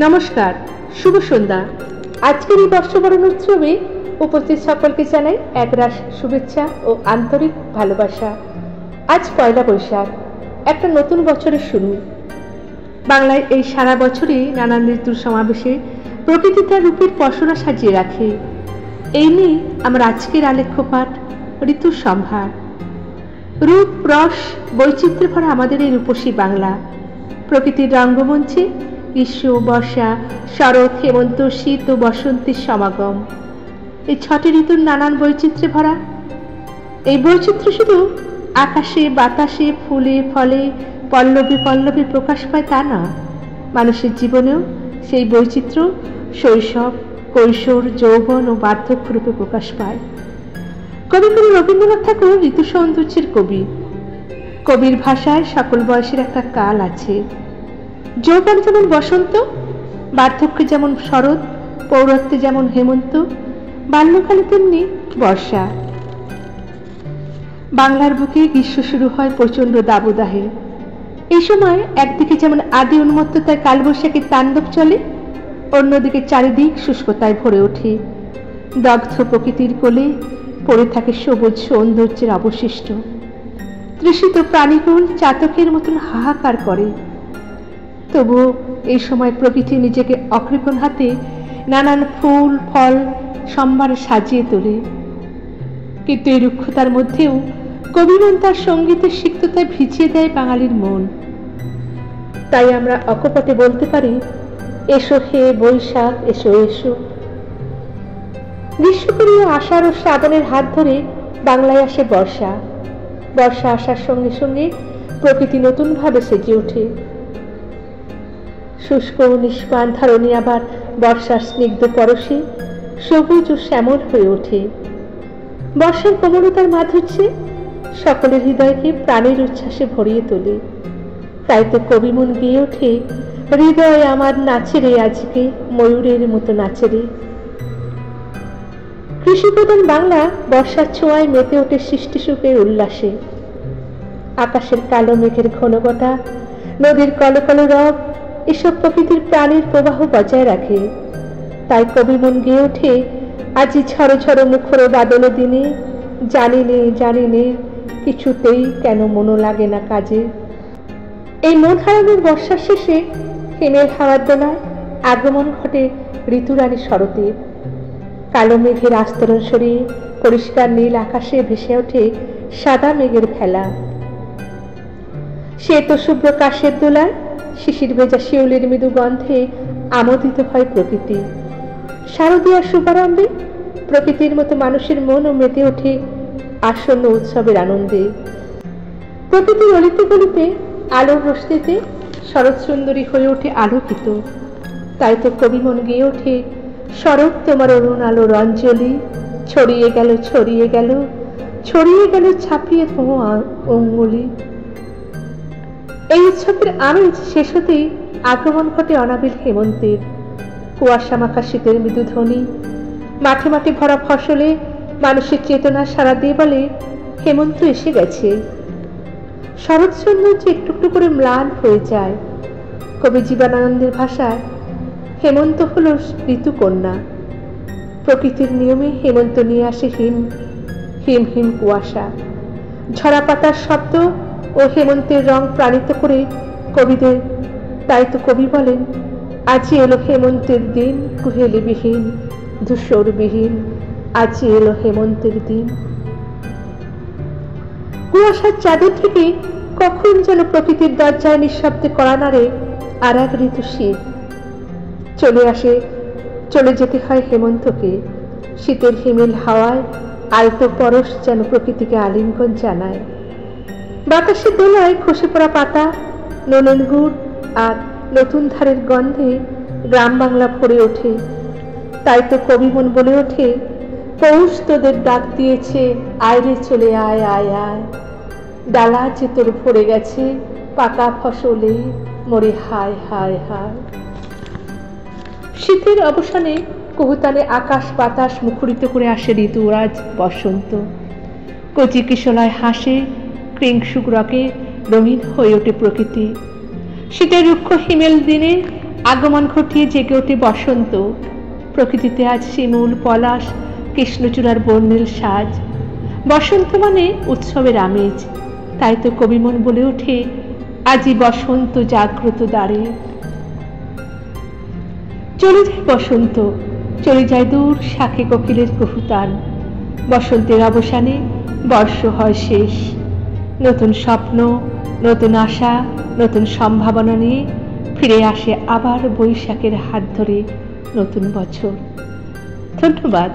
নমস্কার, শুভ সন্ধ্যা। আজকের এই বর্ষবরণ উৎসবে উপস্থিত সকলকে জানাই একরাশ শুভেচ্ছা ও আন্তরিক ভালোবাসা। আজ পয়লা বৈশাখ, একটা নতুন বছরের শুরু। বাংলায় এই সারা বছরই নানান ঋতুর সমাবেশে প্রকৃতি তার রূপের পসরা সাজিয়ে রাখে। এই নিয়ে আমার আজকের আলেখ্য পাঠ ঋতুর সম্ভার। রূপ রস বৈচিত্র্যে ভরা আমাদের এই রূপসী বাংলা। প্রকৃতির রঙ্গমঞ্চে গ্রীষ্ম, বর্ষা, শরৎ, হেমন্ত, শীত ও বসন্তের সমাগম। এই ছটি ঋতুর নানান বৈচিত্র্যে ভরা। এই বৈচিত্র্য শুধু আকাশে, বাতাসে, ফুলে, ফলে, পল্লবে পল্লবে প্রকাশ পায় তা না, মানুষের জীবনেও সেই বৈচিত্র্য শৈশব, কৈশোর, যৌবন ও বার্ধক্য রূপে প্রকাশ পায়। কবিগুরু রবীন্দ্রনাথ ঠাকুর ঋতু সৌন্দর্যের কবি। কবির ভাষায় সকল বয়সের একটা কাল আছে। যৌবন যেমন বসন্ত, বার্ধক্যে যেমন শরৎ, পৌরত্বে যেমন হেমন্ত, বাল্যকালে তেমনি বর্ষা। বাংলার বুকে গ্রীষ্ম শুরু হয় প্রচন্ড দাবদাহে। এই সময় একদিকে যেমন আদি উন্মত্ততায় কালবৈশাখীর তাণ্ডব চলে, অন্যদিকে চারিদিক শুষ্কতায় ভরে ওঠে। দগ্ধ প্রকৃতির কোলে পড়ে থাকে সবুজ সৌন্দর্যের অবশিষ্ট। তৃষিত প্রাণীকুল চাতকের মতন হাহাকার করে। তবুও এই সময় প্রকৃতি নিজেকে অকৃপণ হাতে নানান ফুল ফল সম্ভারে সাজিয়ে তোলে। কিন্তু এই রুক্ষতার মধ্যেও কবিমন তার সঙ্গীতের সিক্ততায় ভিজিয়ে দেয় বাঙালির মন। তাই আমরা অকপটে বলতে পারি, এসো হে বৈশাখ, এসো এসো। গ্রীষ্মপ্রিয় আষাঢ় ও শ্রাবণের হাত ধরে বাংলায় আসে বর্ষা। বর্ষা আসার সঙ্গে সঙ্গে প্রকৃতি নতুন ভাবে সেজে ওঠে। শুষ্ক নিষ্পান ধরণী আবার বর্ষার স্নিগ্ধ পরশে সবুজ ও শ্যামল হয়ে ওঠে। বর্ষার কোমলতার মাধুর্যে সকলের হৃদয়কে প্রাণের উচ্ছ্বাসে ভরিয়ে তোলে। তাই তো কবিমন গেয়ে ওঠে, হৃদয় আমার নাচে রে আজকে, ময়ূরের মতো নাচে রে। কৃষিপ্রধান বাংলা বর্ষার ছোঁয়ায় মেতে ওঠে সৃষ্টি সুখের উল্লাসে। আকাশের কালো মেঘের ঘনঘটা, নদীর কলকল রব এসব প্রকৃতির প্রাণের প্রবাহ বজায় রাখে। তাই কবিমন গেয়ে ওঠে, আজি ঝড় ঝড় মুখর বাদল দিনে, জানি নে জানি নে কিছুতেই কেন মনো লাগে না কাজে। এই মন হারানোর বর্ষার শেষে হিমের হাওয়ার দোলায় আগমন ঘটে ঋতুরানী শরতের। কালো মেঘের আস্তরণ সরিয়ে পরিষ্কার নীল আকাশে ভেসে ওঠে সাদা মেঘের ভেলা। শ্বেত শুভ্র কাশের দোলায় শিশির ভেজা শিউলির মৃদু গন্ধে আমোদিত হয় প্রকৃতি। শারদীয় শুভারম্ভে প্রকৃতির মতো মানুষের মনও মেতে ওঠে আসন্ন উৎসবের আনন্দে। প্রকৃতির অলিতে গলিতে আলোর রশ্মিতে শরৎ সুন্দরী হয়ে ওঠে আলোকিত। তাই তো কবিমন গেয়ে ওঠে, শরৎ তোমার অরুণ আলোর অঞ্জলি, ছড়িয়ে গেল ছড়িয়ে গেল ছড়িয়ে গেল ছাপিয়ে তোমা অঙ্গুলি। এই উৎসবের আমেজ শেষ হতেই আগমন ঘটে অনাবিল হেমন্তের। কুয়াশা মাখা শীতের মৃদু ধ্বনি, মাঠে মাঠে ভরা ফসলে মানুষের চেতনা সাড়া দিয়ে বলে, হেমন্ত এসে গেছে। শরৎ সৌন্দর্য একটু একটু করে ম্লান হয়ে যায়। কবি জীবনানন্দের ভাষায় হেমন্ত হল ঋতুকন্যা। প্রকৃতির নিয়মে হেমন্ত নিয়ে আসে হিম হিম হিম কুয়াশা। ঝরা পাতার শব্দ ও হেমন্তের রং প্রাণিত করে কবিদের। তাই তো কবি বলেন, আজি এলো হেমন্তের দিন, কুহেলি বিহীন ধূসর বিহীন, আজি এলো হেমন্তের দিন। কুয়াশার চাদর থেকে কখন যেন প্রকৃতির দরজায় নিঃশব্দে কড়া নাড়ে আর এক ঋতু শীত। চলে আসে, চলে যেতে হয় হেমন্তকে। শীতের হিমেল হাওয়ায় আলতো পরশ যেন প্রকৃতিকে আলিঙ্গন জানায়। বাতাসের দোলায় খসে পড়া পাতা, নলেন গুড় আর নতুন ধারের গন্ধে গ্রাম বাংলা ভরে ওঠে। তাই তো কবিমন বলে ওঠে, পৌষ তোদের ডাক দিয়েছে, আয়রে চলে আয় আয় আয়। ডালা যে তোর ভরে গেছে পাকা ফসলে, মরে হায় হায় হায়। শীতের অবসানে কুহুতানে আকাশ বাতাস মুখরিত করে আসে ঋতুরাজ বসন্ত। কচি কিশোরায় হাসে, ক্রিংসুগ্রকে রঙিন হয়ে ওঠে প্রকৃতি। শীতের রুক্ষ হিমেল দিনে আগমন ঘটিয়ে জেগে ওঠে বসন্ত। প্রকৃতিতে আজ শিমুল, পলাশ, কৃষ্ণচূড়ার বর্ণিল সাজ। বসন্ত মানে উৎসবের আমেজ। তাই তো কবিমন বলে ওঠে, আজি বসন্ত জাগ্রত দ্বারে। চলে যায় বসন্ত, চলে যায় দূর শাকে কোকিলের কুহুতান। বসন্তের অবসানে বর্ষ হয় শেষ। নতুন স্বপ্ন, নতুন আশা, নতুন সম্ভাবনা নিয়ে ফিরে আসে আবার বৈশাখের হাত ধরে নতুন বছর। ধন্যবাদ।